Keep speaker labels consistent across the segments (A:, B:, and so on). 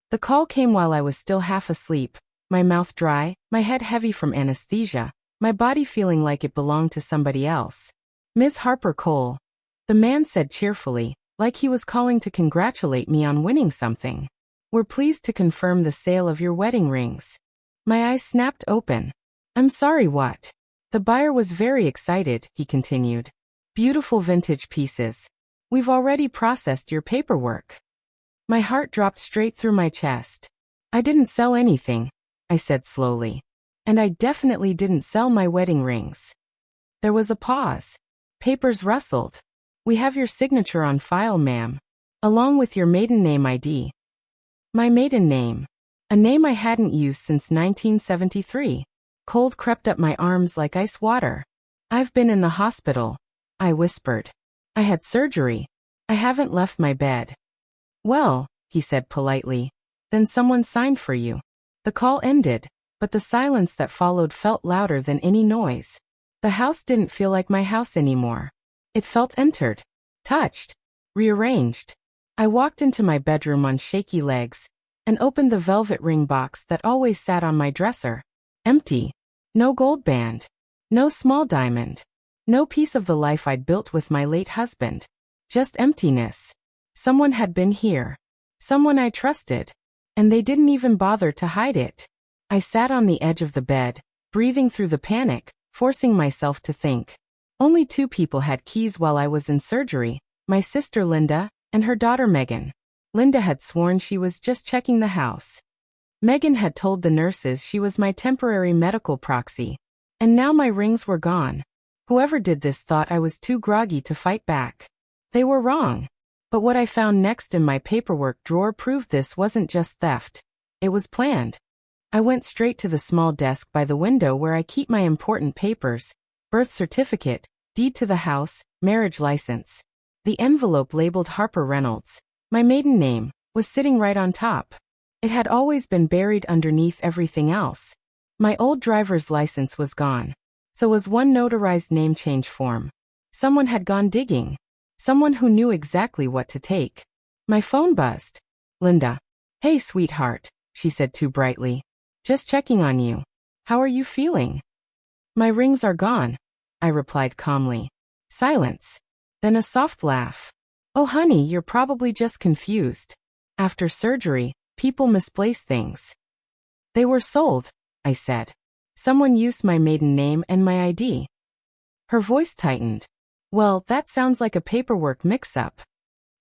A: The call came while I was still half asleep, my mouth dry, my head heavy from anesthesia, my body feeling like it belonged to somebody else. Ms. Harper Cole, the man said cheerfully, like he was calling to congratulate me on winning something. We're pleased to confirm the sale of your wedding rings. My eyes snapped open. I'm sorry, what? The buyer was very excited, he continued. Beautiful vintage pieces. We've already processed your paperwork. My heart dropped straight through my chest. I didn't sell anything, I said slowly. And I definitely didn't sell my wedding rings. There was a pause. Papers rustled. We have your signature on file, ma'am, along with your maiden name ID. My maiden name. A name I hadn't used since 1973. Cold crept up my arms like ice water. I've been in the hospital, I whispered. I had surgery. I haven't left my bed. Well, he said politely, then someone signed for you. The call ended, but the silence that followed felt louder than any noise. The house didn't feel like my house anymore. It felt entered, touched, rearranged. I walked into my bedroom on shaky legs and opened the velvet ring box that always sat on my dresser. Empty. No gold band. No small diamond. No piece of the life I'd built with my late husband. Just emptiness. Someone had been here. Someone I trusted. And they didn't even bother to hide it. I sat on the edge of the bed, breathing through the panic, forcing myself to think. Only two people had keys while I was in surgery, my sister Linda and her daughter Megan. Linda had sworn she was just checking the house. Megan had told the nurses she was my temporary medical proxy. And now my rings were gone. Whoever did this thought I was too groggy to fight back. They were wrong. But what I found next in my paperwork drawer proved this wasn't just theft. It was planned. I went straight to the small desk by the window where I keep my important papers: birth certificate, deed to the house, marriage license. The envelope labeled Harper Reynolds, my maiden name, was sitting right on top. It had always been buried underneath everything else. My old driver's license was gone. So was one notarized name change form. Someone had gone digging. Someone who knew exactly what to take. My phone buzzed. Linda. Hey, sweetheart, she said too brightly. Just checking on you. How are you feeling? My rings are gone, I replied calmly. Silence. Then a soft laugh. Oh honey, you're probably just confused. After surgery, people misplace things. They were sold, I said. Someone used my maiden name and my ID. Her voice tightened. Well, that sounds like a paperwork mix-up.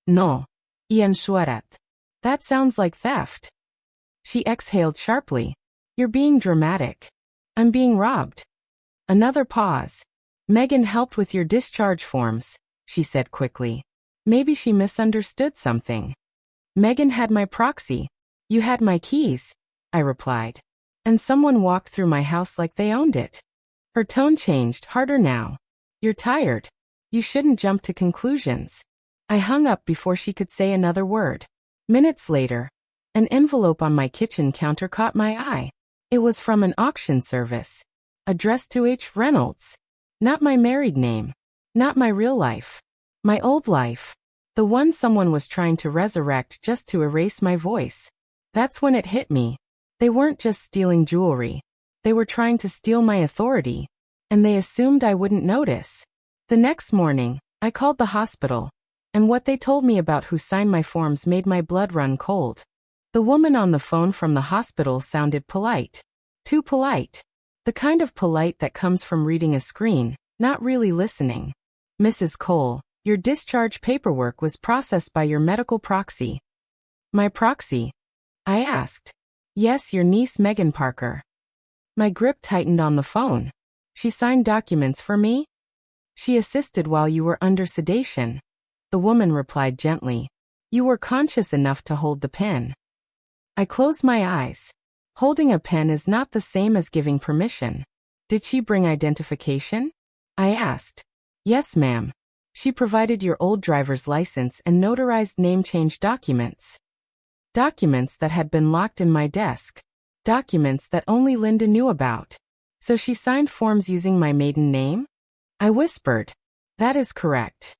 A: No. Ian Shuarat. That sounds like theft. She exhaled sharply. You're being dramatic. I'm being robbed. Another pause. Megan helped with your discharge forms, she said quickly. Maybe she misunderstood something. Megan had my proxy. You had my keys, I replied. And someone walked through my house like they owned it. Her tone changed, harder now. You're tired. You shouldn't jump to conclusions. I hung up before she could say another word. Minutes later, an envelope on my kitchen counter caught my eye. It was from an auction service. Addressed to H. Reynolds. Not my married name. Not my real life. My old life. The one someone was trying to resurrect just to erase my voice. That's when it hit me. They weren't just stealing jewelry. They were trying to steal my authority. And they assumed I wouldn't notice. The next morning, I called the hospital. And what they told me about who signed my forms made my blood run cold. The woman on the phone from the hospital sounded polite. Too polite. The kind of polite that comes from reading a screen, not really listening. Mrs. Cole, your discharge paperwork was processed by your medical proxy. My proxy? I asked. Yes, your niece Megan Parker. My grip tightened on the phone. She signed documents for me? She assisted while you were under sedation. The woman replied gently. You were conscious enough to hold the pen. I closed my eyes. Holding a pen is not the same as giving permission. Did she bring identification? I asked. Yes, ma'am. She provided your old driver's license and notarized name change documents. Documents that had been locked in my desk. Documents that only Linda knew about. So she signed forms using my maiden name? I whispered. That is correct.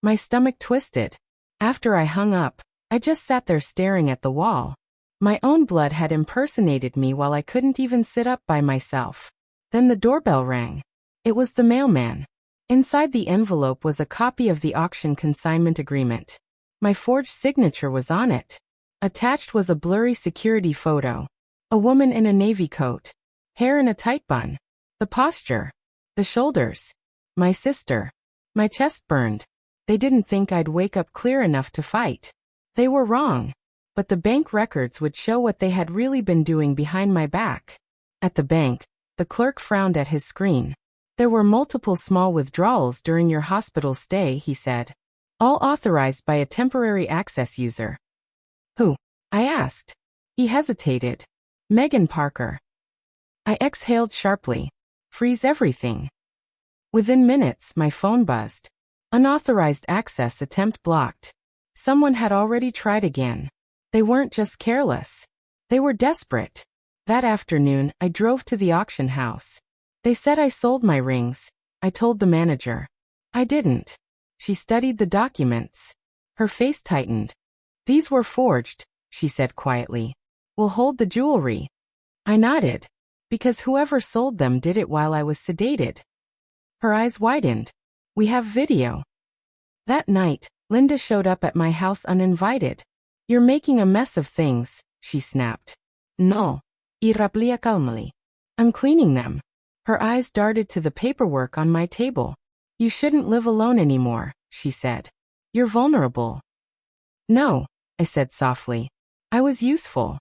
A: My stomach twisted. After I hung up, I just sat there staring at the wall. My own blood had impersonated me while I couldn't even sit up by myself. Then the doorbell rang. It was the mailman. Inside the envelope was a copy of the auction consignment agreement. My forged signature was on it. Attached was a blurry security photo. A woman in a navy coat. Hair in a tight bun. The posture. The shoulders. My sister. My chest burned. They didn't think I'd wake up clear enough to fight. They were wrong. But the bank records would show what they had really been doing behind my back. At the bank, the clerk frowned at his screen. There were multiple small withdrawals during your hospital stay, he said. All authorized by a temporary access user. Who? I asked. He hesitated. Megan Parker. I exhaled sharply. Freeze everything. Within minutes, my phone buzzed. Unauthorized access attempt blocked. Someone had already tried again. They weren't just careless. They were desperate. That afternoon, I drove to the auction house. They said I sold my rings. I told the manager. I didn't. She studied the documents. Her face tightened. These were forged, she said quietly. We'll hold the jewelry. I nodded. Because whoever sold them did it while I was sedated. Her eyes widened. We have video. That night, Linda showed up at my house uninvited. You're making a mess of things, she snapped. No. Y replía calmly. I'm cleaning them. Her eyes darted to the paperwork on my table. You shouldn't live alone anymore, she said. You're vulnerable. No, I said softly. I was useful.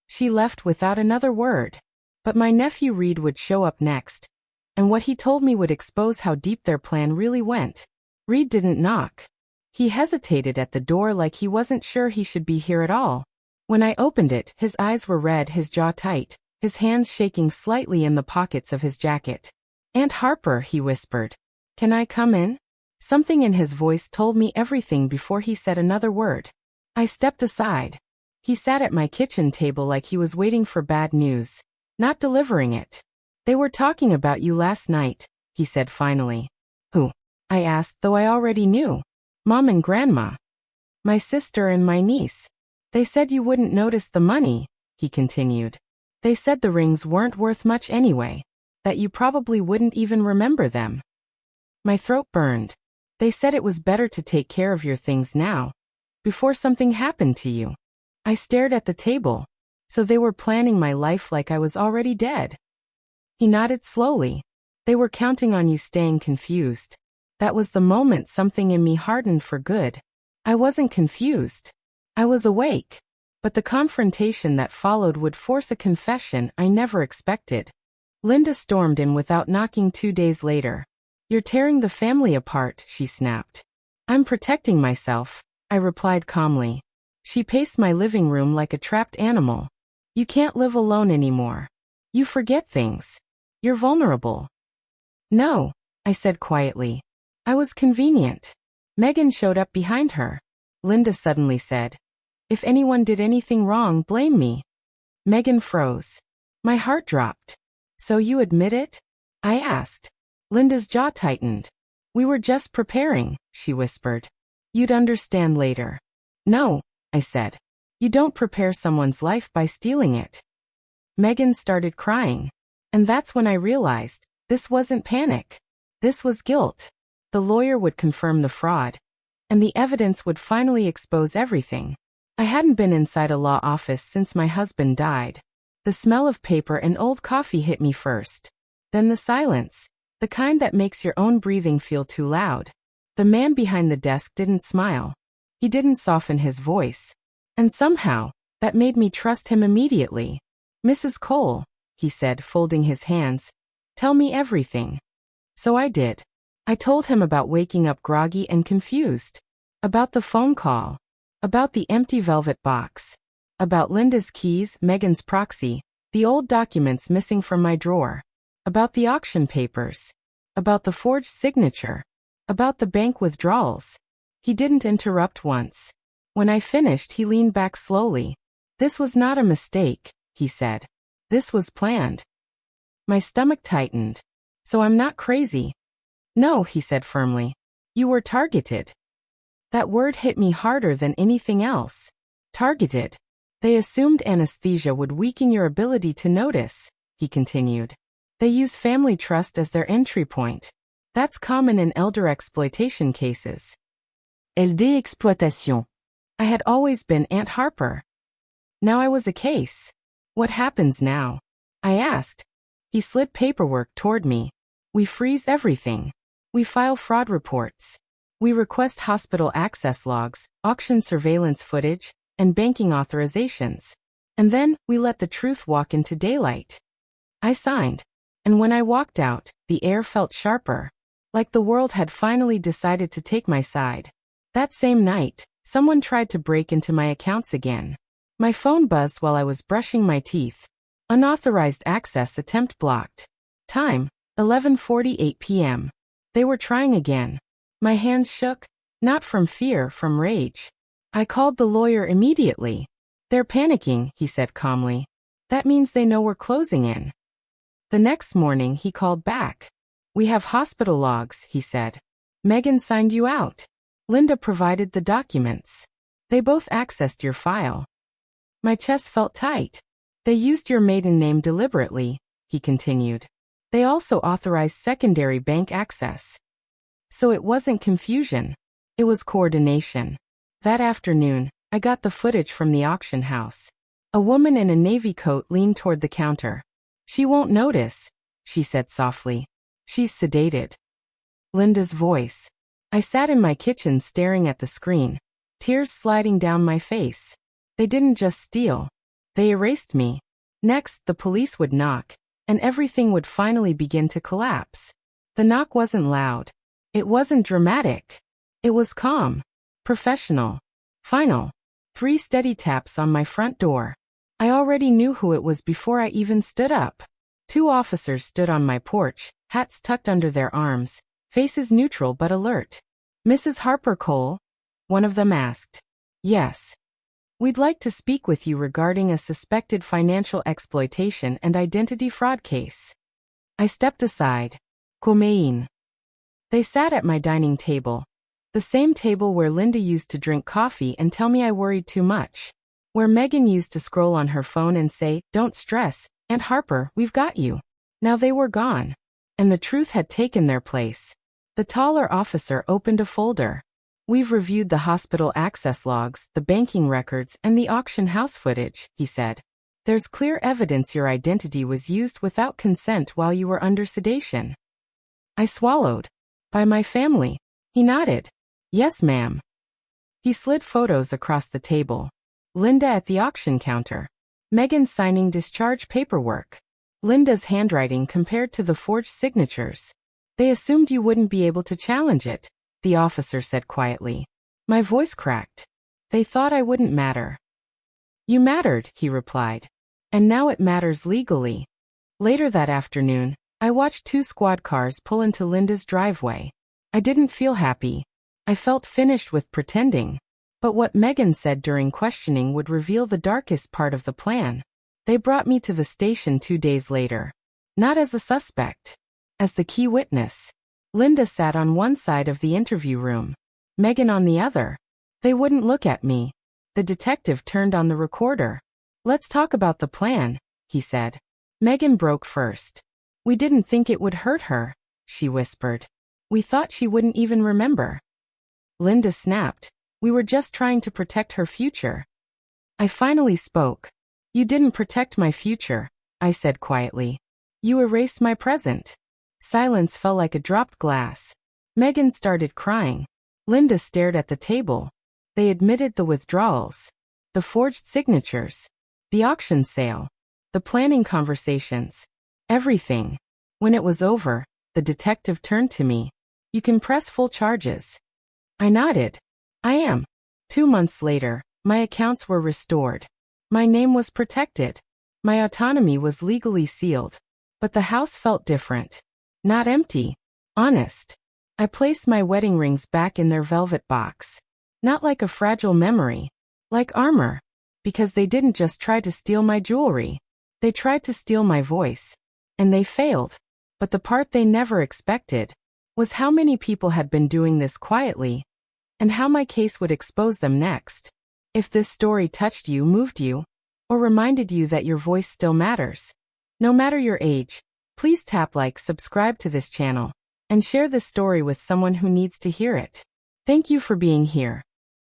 A: She left without another word. But my nephew Reed would show up next. And what he told me would expose how deep their plan really went. Reed didn't knock. He hesitated at the door like he wasn't sure he should be here at all. When I opened it, his eyes were red, his jaw tight, his hands shaking slightly in the pockets of his jacket. Aunt Harper, he whispered. Can I come in? Something in his voice told me everything before he said another word. I stepped aside. He sat at my kitchen table like he was waiting for bad news, not delivering it. They were talking about you last night, he said finally. Who? I asked, though I already knew. Mom and Grandma. My sister and my niece. They said you wouldn't notice the money, he continued. They said the rings weren't worth much anyway, that you probably wouldn't even remember them. My throat burned. They said it was better to take care of your things now, before something happened to you. I stared at the table. So they were planning my life like I was already dead. He nodded slowly. They were counting on you staying confused. That was the moment something in me hardened for good. I wasn't confused. I was awake. But the confrontation that followed would force a confession I never expected. Linda stormed in without knocking 2 days later. You're tearing the family apart, she snapped. I'm protecting myself, I replied calmly. She paced my living room like a trapped animal. You can't live alone anymore. You forget things. You're vulnerable. No, I said quietly. I was convenient. Megan showed up behind her. Linda suddenly said, if anyone did anything wrong, blame me. Megan froze. My heart dropped. So you admit it? I asked. Linda's jaw tightened. We were just preparing, she whispered. You'd understand later. No, I said. You don't prepare someone's life by stealing it. Megan started crying. And that's when I realized, this wasn't panic. This was guilt. The lawyer would confirm the fraud. And the evidence would finally expose everything. I hadn't been inside a law office since my husband died. The smell of paper and old coffee hit me first. Then the silence. The kind that makes your own breathing feel too loud. The man behind the desk didn't smile. He didn't soften his voice. And somehow, that made me trust him immediately. Mrs. Cole, he said, folding his hands. Tell me everything. So I did. I told him about waking up groggy and confused. About the phone call. About the empty velvet box. About Linda's keys, Megan's proxy, the old documents missing from my drawer. About the auction papers. About the forged signature. About the bank withdrawals. He didn't interrupt once. When I finished, he leaned back slowly. This was not a mistake, he said. This was planned. My stomach tightened. So I'm not crazy. No, he said firmly. You were targeted. That word hit me harder than anything else. Targeted. They assumed anesthesia would weaken your ability to notice, he continued. They use family trust as their entry point. That's common in elder exploitation cases. LD exploitation. I had always been Aunt Harper. Now I was a case. What happens now? I asked. He slid paperwork toward me. We freeze everything. We file fraud reports. We request hospital access logs, auction surveillance footage, and banking authorizations. And then, we let the truth walk into daylight. I signed. And when I walked out, the air felt sharper. Like the world had finally decided to take my side. That same night, someone tried to break into my accounts again. My phone buzzed while I was brushing my teeth. Unauthorized access attempt blocked. Time, 11:48 p.m. They were trying again. My hands shook, not from fear, from rage. I called the lawyer immediately. They're panicking, he said calmly. That means they know we're closing in. The next morning he called back. We have hospital logs, he said. Megan signed you out. Linda provided the documents. They both accessed your file. My chest felt tight. They used your maiden name deliberately, he continued. They also authorized secondary bank access. So it wasn't confusion. It was coordination. That afternoon, I got the footage from the auction house. A woman in a navy coat leaned toward the counter. She won't notice, she said softly. She's sedated. Linda's voice. I sat in my kitchen staring at the screen, tears sliding down my face. They didn't just steal. They erased me. Next, the police would knock, and everything would finally begin to collapse. The knock wasn't loud. It wasn't dramatic. It was calm, professional, final. 3 steady taps on my front door. I already knew who it was before I even stood up. 2 officers stood on my porch, hats tucked under their arms, faces neutral but alert. Mrs. Harper Cole? One of them asked. Yes. We'd like to speak with you regarding a suspected financial exploitation and identity fraud case. I stepped aside. Comein. They sat at my dining table. The same table where Linda used to drink coffee and tell me I worried too much. Where Megan used to scroll on her phone and say, "Don't stress, Aunt Harper, we've got you." Now they were gone. And the truth had taken their place. The taller officer opened a folder. We've reviewed the hospital access logs, the banking records, and the auction house footage, he said. There's clear evidence your identity was used without consent while you were under sedation. I swallowed. By my family. He nodded. Yes, ma'am. He slid photos across the table. Linda at the auction counter. Megan signing discharge paperwork. Linda's handwriting compared to the forged signatures. They assumed you wouldn't be able to challenge it, the officer said quietly. My voice cracked. They thought I wouldn't matter. You mattered, he replied. And now it matters legally. Later that afternoon, I watched 2 squad cars pull into Linda's driveway. I didn't feel happy. I felt finished with pretending. But what Megan said during questioning would reveal the darkest part of the plan. They brought me to the station 2 days later. Not as a suspect. As the key witness. Linda sat on one side of the interview room. Megan on the other. They wouldn't look at me. The detective turned on the recorder. Let's talk about the plan, he said. Megan broke first. We didn't think it would hurt her, she whispered. We thought she wouldn't even remember. Linda snapped. We were just trying to protect her future. I finally spoke. You didn't protect my future, I said quietly. You erased my present. Silence fell like a dropped glass. Megan started crying. Linda stared at the table. They admitted the withdrawals. The forged signatures. The auction sale. The planning conversations. Everything. When it was over, the detective turned to me. You can press full charges. I nodded. I am. 2 months later, my accounts were restored. My name was protected. My autonomy was legally sealed. But the house felt different. Not empty. Honest. I placed my wedding rings back in their velvet box. Not like a fragile memory. Like armor. Because they didn't just try to steal my jewelry. They tried to steal my voice. And they failed. But the part they never expected was how many people had been doing this quietly. And how my case would expose them next. If this story touched you, moved you, or reminded you that your voice still matters. No matter your age, please tap like, subscribe to this channel, and share this story with someone who needs to hear it. Thank you for being here.